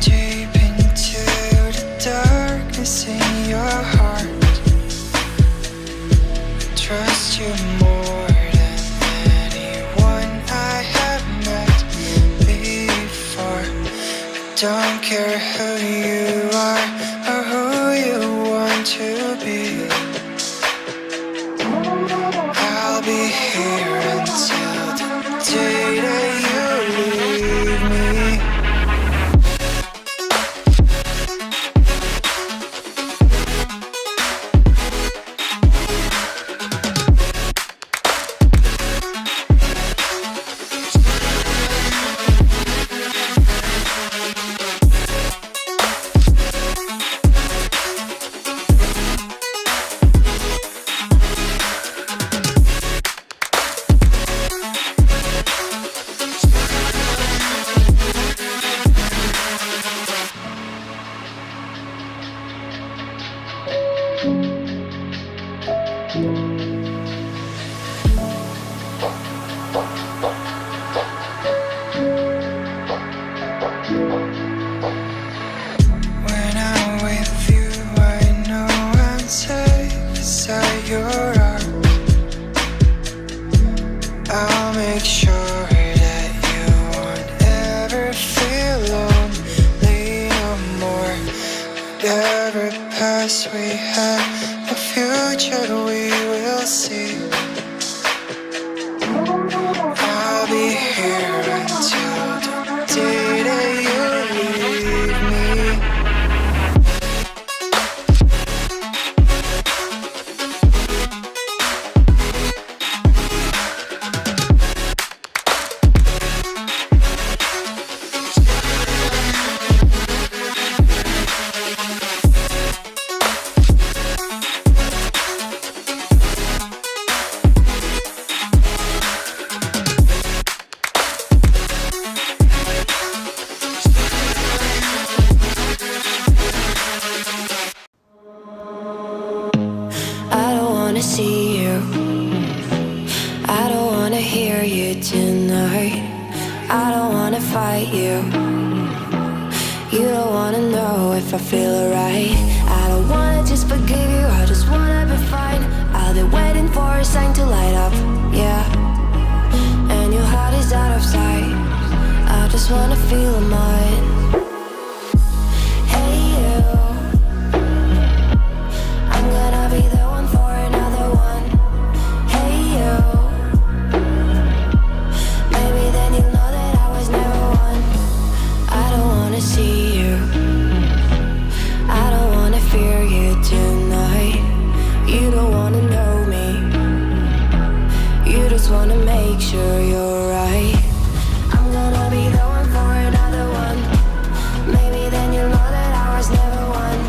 deep into the darkness in your heart. I trust you more than anyone I have met before. I don't care who you are or who you want to be. I'll be here until the day that you leave me. When I'm with you, I know I'm safe inside your arms. I'll make sure that you won't ever feel lonely no more. Whatever past we had, the future we will see. I'll be here until the day that you leave me. I don't wanna see you. I don't wanna hear you tonight. I don't wanna fight you. You don't wanna know if I feel alright. I don't wanna just forgive you, I just wanna be fine. I'll be waiting for a sign to light up, yeah. And your heart is out of sight. I just wanna feel mine. Hey you, I'm gonna be the one for another one. Hey you, maybe then you'll know that I was never one. I don't wanna see you, I don't wanna fear you tonight. You don't wanna know me, you just wanna make sure you're right. I'm gonna be the one for another one. Maybe then you'll know that I was never one.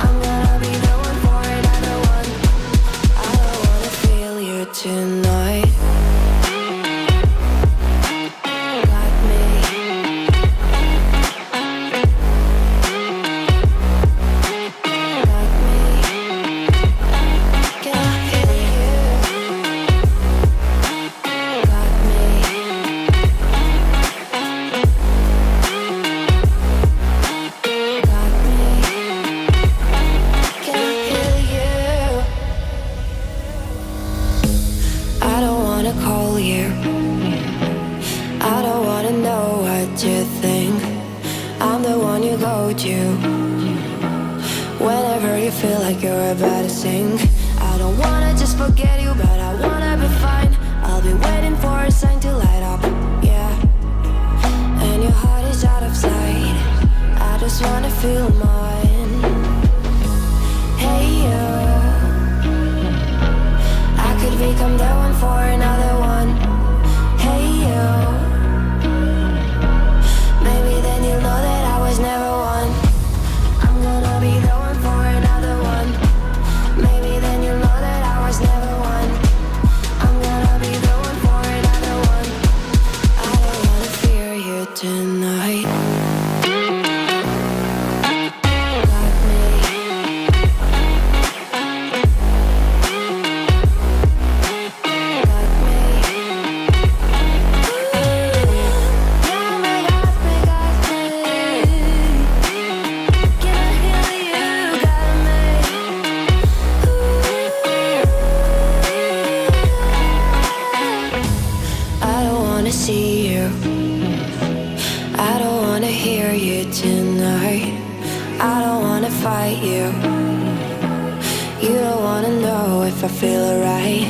I'm gonna be the one for another one. I don't wanna feel you tonight. Got me. Got me. Can I hear you? Got me. Got me. Can I hear you? I don't wanna call you. I don't wanna know what you think. I'm the one you go to whenever you feel like you're about to sink. I don't wanna just forget you, but I wanna be fine. I'll be waiting for a sign to light up, yeah. And your heart is out of sight. I just wanna feel mine. Hey you, I could become the one for another one. Hey you, maybe then you'll know that I was never one. I'm gonna be the one for another one. Maybe then you'll know that I was never one. I'm gonna be the one for another one. I don't wanna fear you tonight. Got me. Got me. you tonight. I don't wanna fight you. You don't wanna know if I feel alright.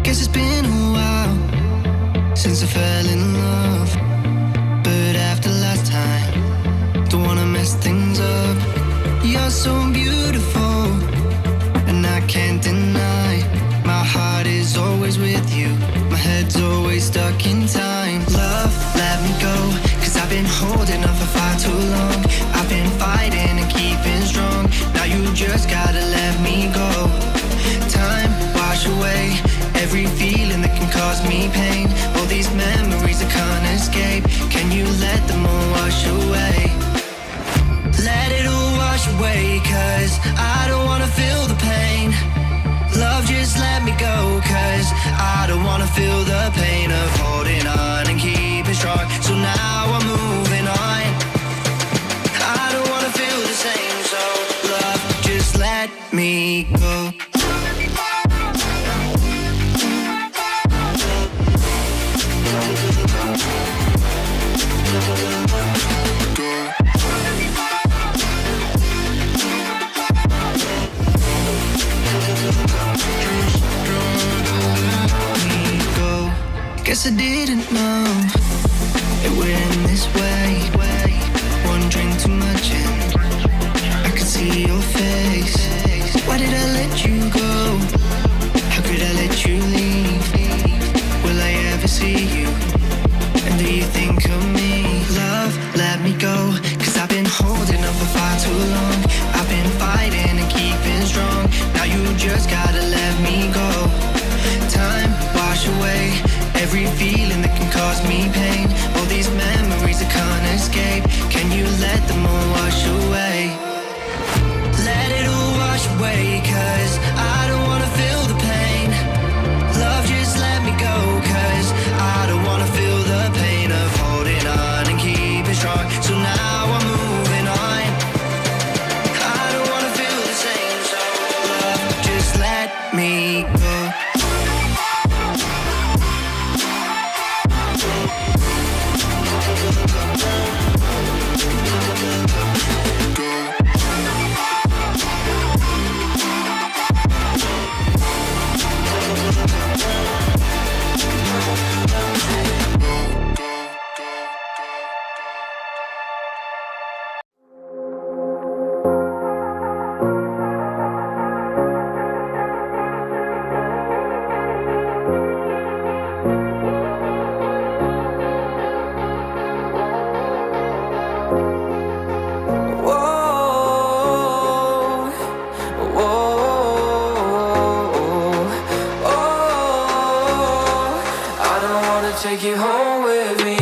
Guess it's been a while since I fell in love, but after last time, don't wanna mess things up. You're so beautiful, and I can't deny. My heart is always with you, my head's always stuck in time. Love, let me go, cause I've been holding on for far too long. I've been fighting and keeping strong, now you just gotta let me go. Time, wash away every feeling that can cause me pain. All these memories I can't escape, can you let them all wash away? Let it all wash away, cause I don't wanna feel the pain. Love, just let me go, cause I don't wanna feel the pain of holding on and keeping strong. So now I'm moving on, I don't wanna feel the same. So love, just let me go. Guess I didn't know it would end this way. One drink too much and I could see your face. Why did I let you go? How could I let you leave? Will I ever see you? And do you think of me? Love, let me go, cause I've been holding up for far too long. I've been fighting and keeping strong, now you just gotta let me go. Time, wash away every feeling that can cause me pain. All these memories I can't escape, can you let them all wash away? Let it all wash away, cause I don't wanna feel the pain. Love, just let me go, cause I don't wanna feel the pain of holding on and keeping strong. So now I'm moving on, I don't wanna feel the same. So love, just let me go. Take you home with me.